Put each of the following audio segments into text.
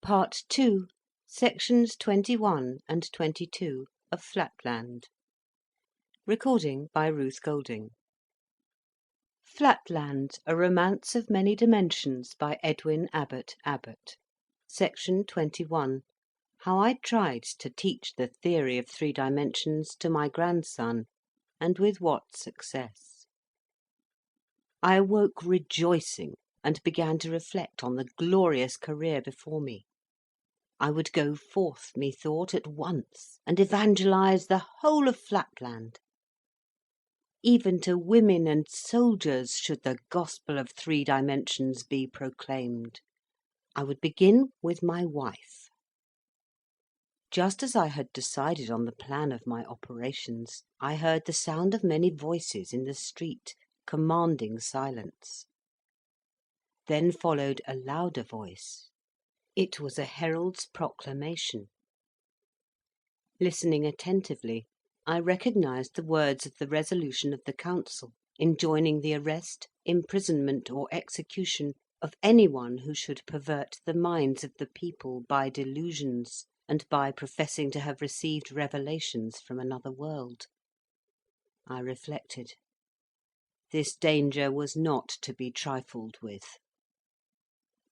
Part 2, Sections 21 and 22 of Flatland. Recording by Ruth Golding. Flatland, a Romance of Many Dimensions by Edwin Abbott Abbott. Section 21. How I tried to teach the theory of three dimensions to my grandson, and with what success. I awoke rejoicing, and began to reflect on the glorious career before me. I would go forth, methought, at once, and evangelise the whole of Flatland. Even to women and soldiers should the gospel of three dimensions be proclaimed. I would begin with my wife. Just as I had decided on the plan of my operations, I heard the sound of many voices in the street, commanding silence. Then followed a louder voice. It was a herald's proclamation. Listening attentively, I recognised the words of the resolution of the council, enjoining the arrest, imprisonment, or execution of any one who should pervert the minds of the people by delusions, and by professing to have received revelations from another world. I reflected. This danger was not to be trifled with.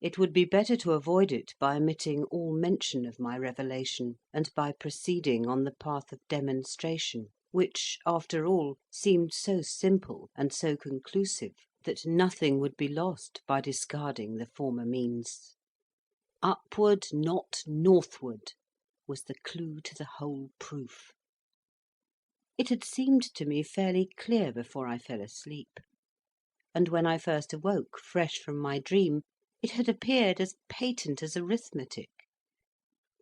It would be better to avoid it by omitting all mention of my revelation, and by proceeding on the path of demonstration, which, after all, seemed so simple and so conclusive that nothing would be lost by discarding the former means. Upward, not northward, was the clue to the whole proof. It had seemed to me fairly clear before I fell asleep, and when I first awoke, fresh from my dream, it had appeared as patent as arithmetic.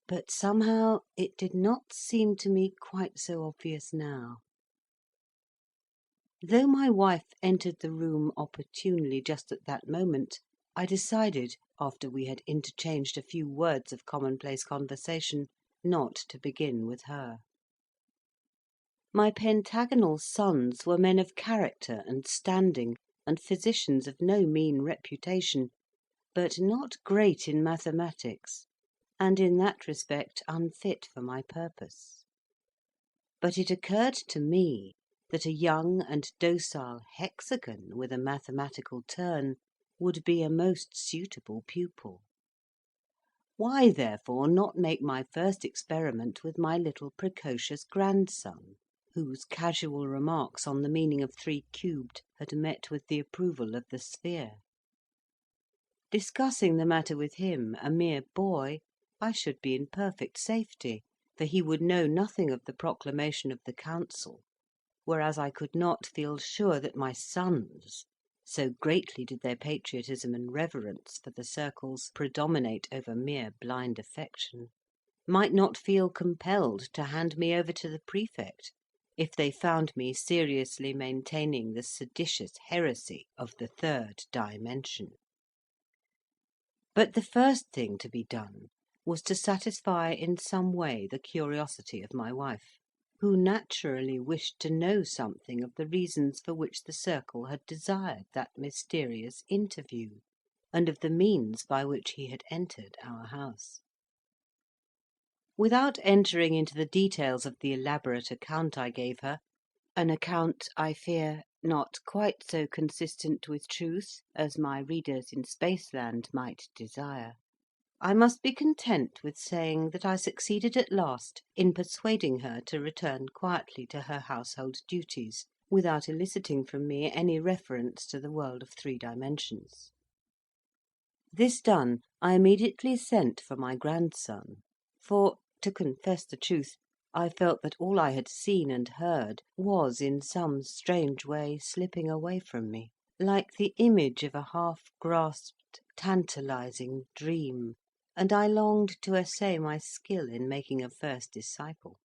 But somehow it did not seem to me quite so obvious now. Though my wife entered the room opportunely just at that moment, I decided, after we had interchanged a few words of commonplace conversation, not to begin with her. My pentagonal sons were men of character and standing, and physicians of no mean reputation, but not great in mathematics, and in that respect unfit for my purpose. But it occurred to me that a young and docile hexagon with a mathematical turn would be a most suitable pupil. Why, therefore, not make my first experiment with my little precocious grandson, whose casual remarks on the meaning of 3 cubed had met with the approval of the sphere? Discussing the matter with him, a mere boy, I should be in perfect safety, for he would know nothing of the proclamation of the council, whereas I could not feel sure that my sons, so greatly did their patriotism and reverence for the circles predominate over mere blind affection, might not feel compelled to hand me over to the prefect, if they found me seriously maintaining the seditious heresy of the third dimension. But the first thing to be done was to satisfy in some way the curiosity of my wife, who naturally wished to know something of the reasons for which the circle had desired that mysterious interview, and of the means by which he had entered our house. Without entering into the details of the elaborate account I gave her, an account, I fear, not quite so consistent with truth as my readers in Spaceland might desire, I must be content with saying that I succeeded at last in persuading her to return quietly to her household duties, without eliciting from me any reference to the world of 3 dimensions. This done, I immediately sent for my grandson, for, to confess the truth, I felt that all I had seen and heard was in some strange way slipping away from me, like the image of a half-grasped, tantalizing dream, and I longed to essay my skill in making a first disciple.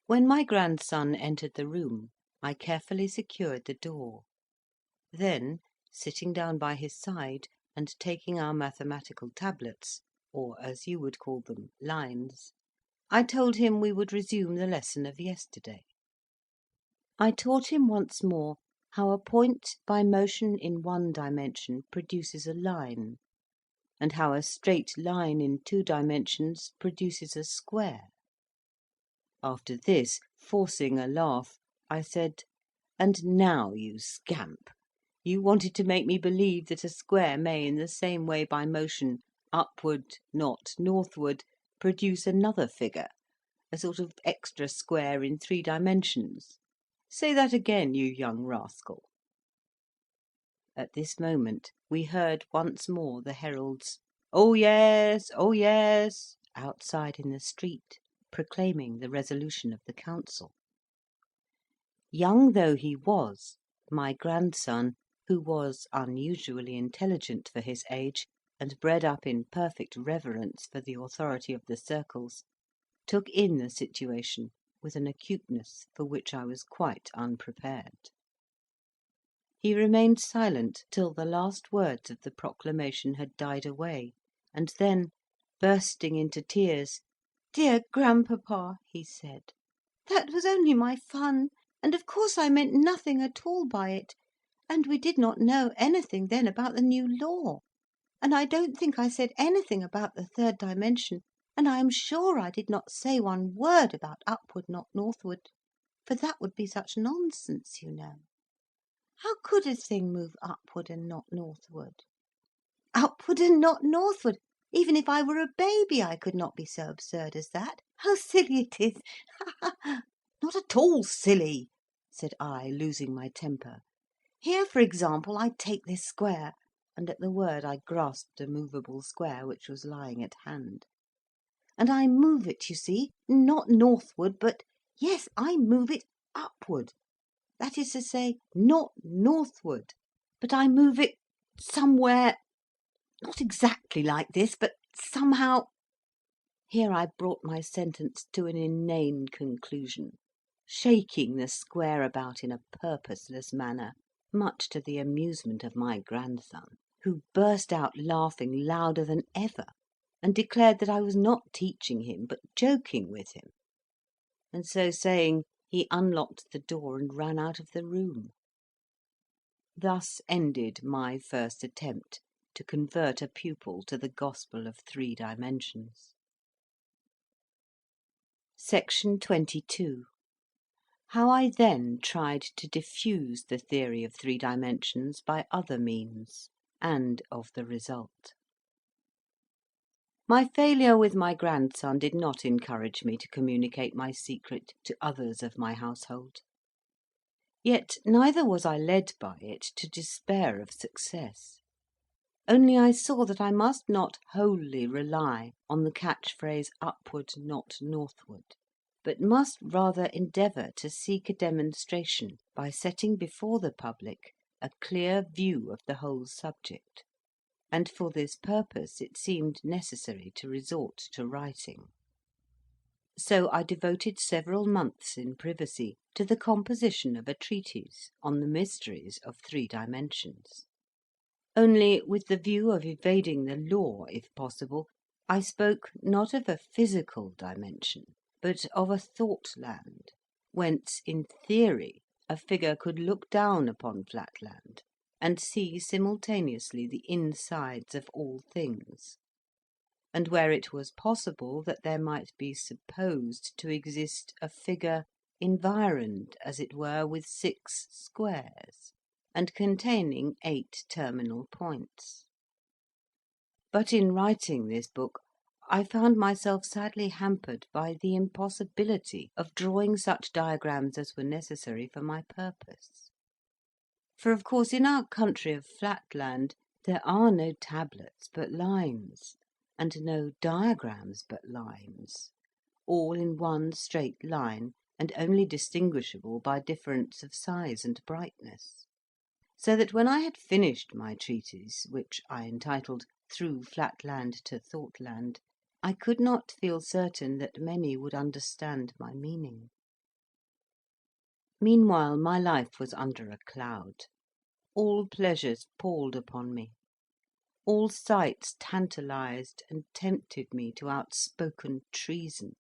When my grandson entered the room, I carefully secured the door. Then, sitting down by his side, and taking our mathematical tablets, or, as you would call them, lines, I told him we would resume the lesson of yesterday. I taught him once more how a point by motion in one dimension produces a line, and how a straight line in 2 dimensions produces a square. After this, forcing a laugh, I said, "And now, you scamp, you wanted to make me believe that a square may, in the same way, by motion upward, not northward, produce another figure, a sort of extra square in 3 dimensions. Say that again, you young rascal." At this moment we heard once more the herald's "Oh yes, oh yes," outside in the street, proclaiming the resolution of the council. Young though he was, my grandson, who was unusually intelligent for his age, and bred up in perfect reverence for the authority of the circles, took in the situation with an acuteness for which I was quite unprepared. He remained silent till the last words of the proclamation had died away, and then, bursting into tears, "Dear grandpapa," he said, "that was only my fun, and of course I meant nothing at all by it, and we did not know anything then about the new law, and I don't think I said anything about the 3rd dimension, and I am sure I did not say one word about upward, not northward, for that would be such nonsense, you know. How could a thing move upward and not northward? Upward and not northward! Even if I were a baby, I could not be so absurd as that. How silly it is! Ha, ha!" "Not at all silly," said I, losing my temper. "Here, for example, I take this square," and at the word I grasped a movable square which was lying at hand, "and I move it, you see, not northward, but, yes, I move it upward. That is to say, not northward, but I move it somewhere, not exactly like this, but somehow—" Here I brought my sentence to an inane conclusion, shaking the square about in a purposeless manner, much to the amusement of my grandson, who burst out laughing louder than ever, and declared that I was not teaching him, but joking with him; and so saying, he unlocked the door and ran out of the room. Thus ended my first attempt to convert a pupil to the gospel of 3 dimensions. Section 22. How I then tried to diffuse the theory of 3 dimensions by other means, and of the result. My failure with my grandson did not encourage me to communicate my secret to others of my household. Yet neither was I led by it to despair of success. Only I saw that I must not wholly rely on the catch phrase "upward, not northward," but must rather endeavour to seek a demonstration by setting before the public a clear view of the whole subject, and for this purpose it seemed necessary to resort to writing. So I devoted several months in privacy to the composition of a treatise on the mysteries of 3 dimensions. Only, with the view of evading the law, if possible, I spoke not of a physical dimension, but of a Thoughtland, whence, in theory, a figure could look down upon Flatland, and see simultaneously the insides of all things, and where it was possible that there might be supposed to exist a figure environed, as it were, with 6 squares, and containing 8 terminal points. But in writing this book, I found myself sadly hampered by the impossibility of drawing such diagrams as were necessary for my purpose. For of course in our country of Flatland there are no tablets but lines, and no diagrams but lines, all in one straight line, and only distinguishable by difference of size and brightness; so that when I had finished my treatise, which I entitled "Through Flatland to Thoughtland," I could not feel certain that many would understand my meaning. Meanwhile my life was under a cloud. All pleasures palled upon me. All sights tantalized and tempted me to outspoken treason,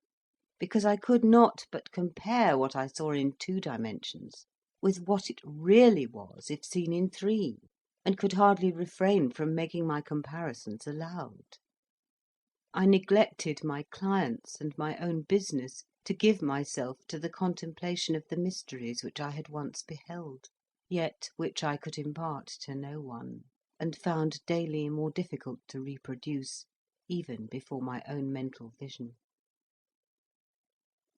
because I could not but compare what I saw in 2 dimensions with what it really was if seen in 3. and could hardly refrain from making my comparisons aloud. I neglected my clients and my own business to give myself to the contemplation of the mysteries which I had once beheld, yet which I could impart to no one, and found daily more difficult to reproduce, even before my own mental vision.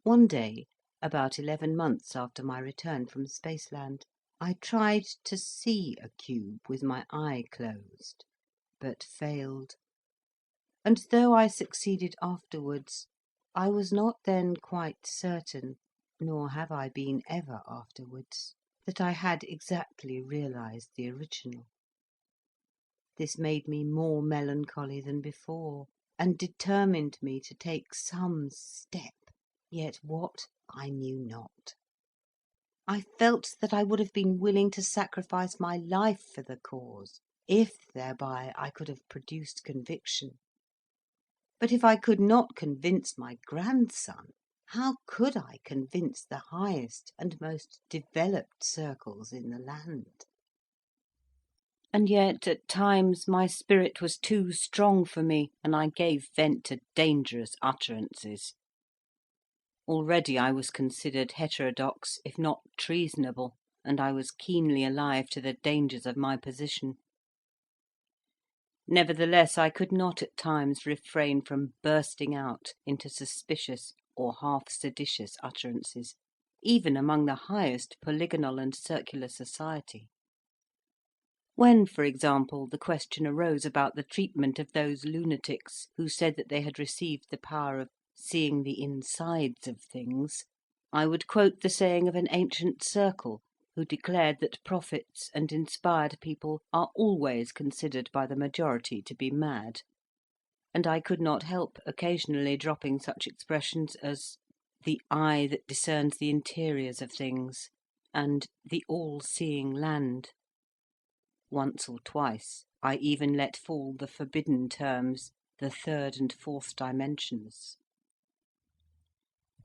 One day, about 11 months after my return from Spaceland, I tried to see a cube with my eye closed, but failed; and though I succeeded afterwards, I was not then quite certain, nor have I been ever afterwards, that I had exactly realised the original. This made me more melancholy than before, and determined me to take some step, yet what I knew not. I felt that I would have been willing to sacrifice my life for the cause, if thereby I could have produced conviction. But if I could not convince my grandson, how could I convince the highest and most developed circles in the land? And yet at times my spirit was too strong for me, and I gave vent to dangerous utterances. Already I was considered heterodox, if not treasonable, and I was keenly alive to the dangers of my position. Nevertheless, I could not at times refrain from bursting out into suspicious or half seditious utterances, even among the highest polygonal and circular society. When, for example, the question arose about the treatment of those lunatics who said that they had received the power of seeing the insides of things, I would quote the saying of an ancient circle, who declared that prophets and inspired people are always considered by the majority to be mad; and I could not help occasionally dropping such expressions as "the eye that discerns the interiors of things," and "the all-seeing land." Once or twice I even let fall the forbidden terms, "the third and fourth dimensions."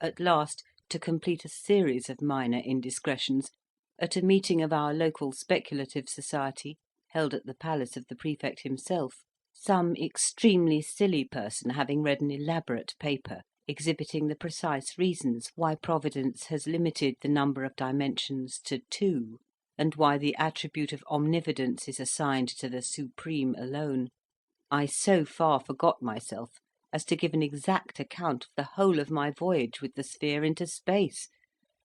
At last, to complete a series of minor indiscretions, at a meeting of our local speculative society, held at the palace of the prefect himself, some extremely silly person having read an elaborate paper exhibiting the precise reasons why Providence has limited the number of dimensions to 2, and why the attribute of omnividence is assigned to the Supreme alone, I so far forgot myself as to give an exact account of the whole of my voyage with the sphere into space,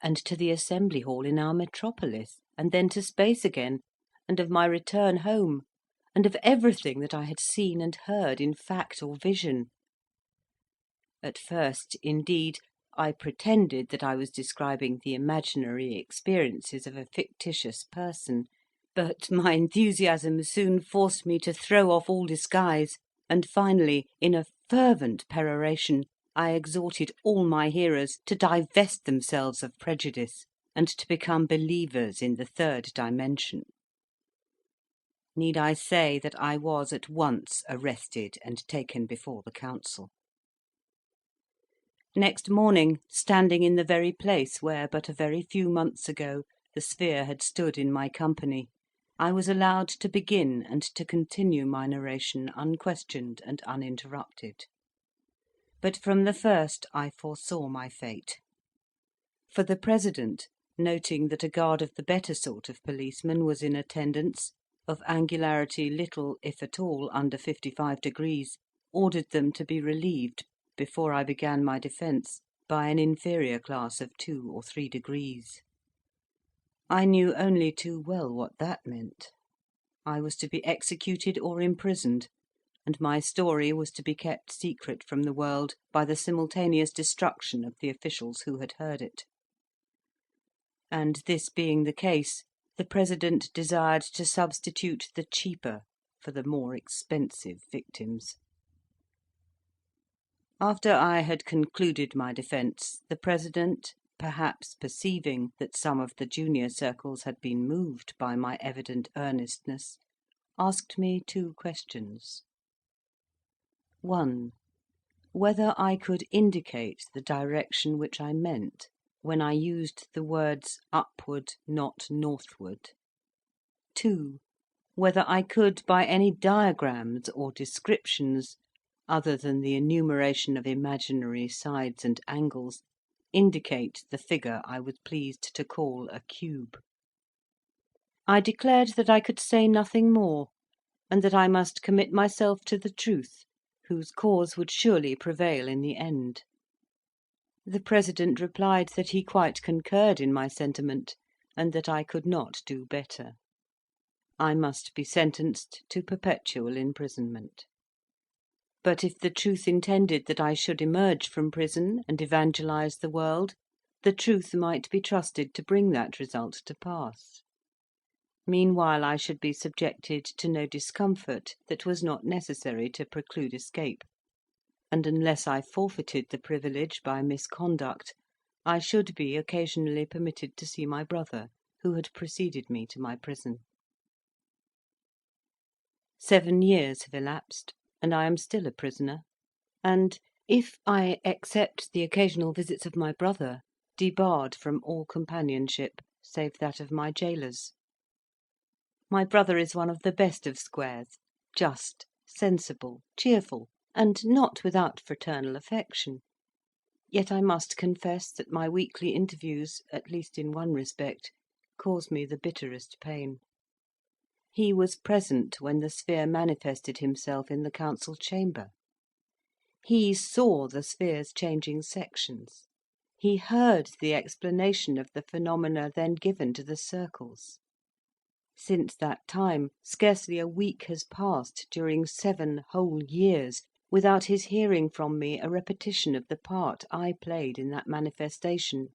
and to the assembly hall in our metropolis, and then to space again, and of my return home, and of everything that I had seen and heard in fact or vision. At first, indeed, I pretended that I was describing the imaginary experiences of a fictitious person, but my enthusiasm soon forced me to throw off all disguise, and finally, in a fervent peroration, I exhorted all my hearers to divest themselves of prejudice, and to become believers in the third dimension. Need I say that I was at once arrested and taken before the council? Next morning, standing in the very place where, but a very few months ago, the sphere had stood in my company, I was allowed to begin and to continue my narration unquestioned and uninterrupted. But from the first I foresaw my fate. For the President, noting that a guard of the better sort of policemen was in attendance, of angularity little, if at all, under 55 degrees, ordered them to be relieved, before I began my defence, by an inferior class of 2 or 3 degrees. I knew only too well what that meant. I was to be executed or imprisoned, and my story was to be kept secret from the world by the simultaneous destruction of the officials who had heard it. And this being the case, the President desired to substitute the cheaper for the more expensive victims. After I had concluded my defence, the President, perhaps perceiving that some of the junior circles had been moved by my evident earnestness, asked me 2 questions. 1. Whether I could indicate the direction which I meant when I used the words upward, not northward. 2. whether I could, by any diagrams or descriptions, other than the enumeration of imaginary sides and angles, indicate the figure I was pleased to call a cube. I declared that I could say nothing more, and that I must commit myself to the truth, whose cause would surely prevail in the end. The President replied that he quite concurred in my sentiment, and that I could not do better. I must be sentenced to perpetual imprisonment. But if the truth intended that I should emerge from prison and evangelise the world, the truth might be trusted to bring that result to pass. Meanwhile I should be subjected to no discomfort that was not necessary to preclude escape, and unless I forfeited the privilege by misconduct, I should be occasionally permitted to see my brother, who had preceded me to my prison. 7 years have elapsed, and I am still a prisoner, and, if I except the occasional visits of my brother, debarred from all companionship save that of my gaolers. My brother is one of the best of squares, just, sensible, cheerful, and not without fraternal affection. Yet I must confess that my weekly interviews, at least in one respect, cause me the bitterest pain. He was present when the sphere manifested himself in the council chamber. He saw the sphere's changing sections. He heard the explanation of the phenomena then given to the circles. Since that time, scarcely a week has passed during 7 whole years without his hearing from me a repetition of the part I played in that manifestation,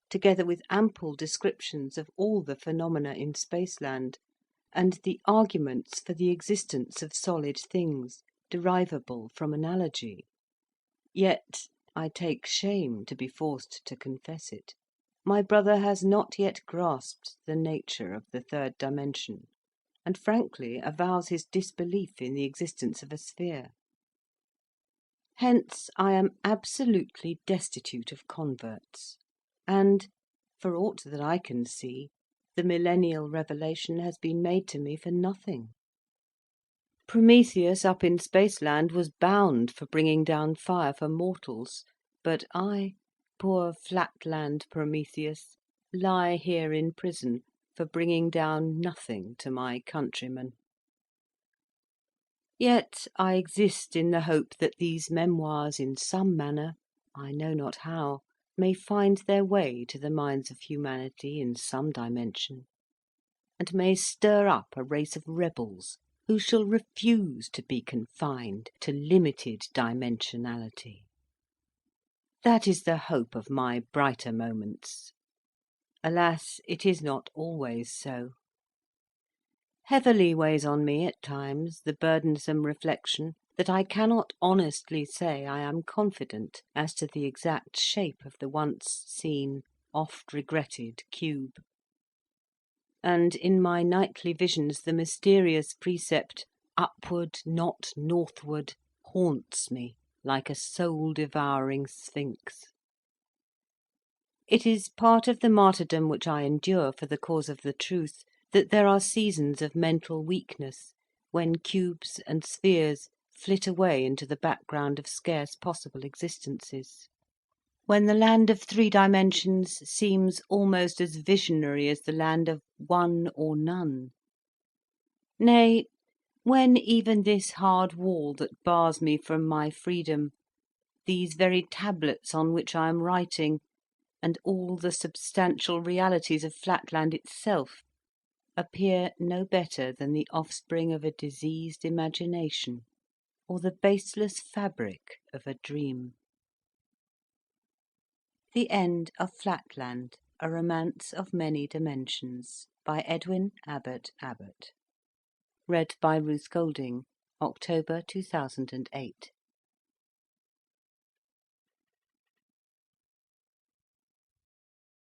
together with ample descriptions of all the phenomena in Spaceland, and the arguments for the existence of solid things, derivable from analogy. Yet, I take shame to be forced to confess it, my brother has not yet grasped the nature of the third dimension, and frankly avows his disbelief in the existence of a sphere. Hence I am absolutely destitute of converts, and, for aught that I can see, the millennial revelation has been made to me for nothing. Prometheus up in Spaceland was bound for bringing down fire for mortals, but I, poor Flatland Prometheus, lie here in prison for bringing down nothing to my countrymen. Yet I exist in the hope that these memoirs in some manner, I know not how, may find their way to the minds of humanity in some dimension, and may stir up a race of rebels who shall refuse to be confined to limited dimensionality. That is the hope of my brighter moments. Alas, it is not always so. Heavily weighs on me at times the burdensome reflection that I cannot honestly say I am confident as to the exact shape of the once seen, oft regretted cube. And in my nightly visions the mysterious precept, "Upward, not northward," haunts me like a soul-devouring sphinx. It is part of the martyrdom which I endure for the cause of the truth, that there are seasons of mental weakness, when cubes and spheres flit away into the background of scarce possible existences; when the land of 3 dimensions seems almost as visionary as the land of 1 or none; nay, when even this hard wall that bars me from my freedom, these very tablets on which I am writing, and all the substantial realities of Flatland itself, appear no better than the offspring of a diseased imagination, or the baseless fabric of a dream. The End of Flatland, a Romance of Many Dimensions, by Edwin Abbott Abbott. Read by Ruth Golding, October 2008.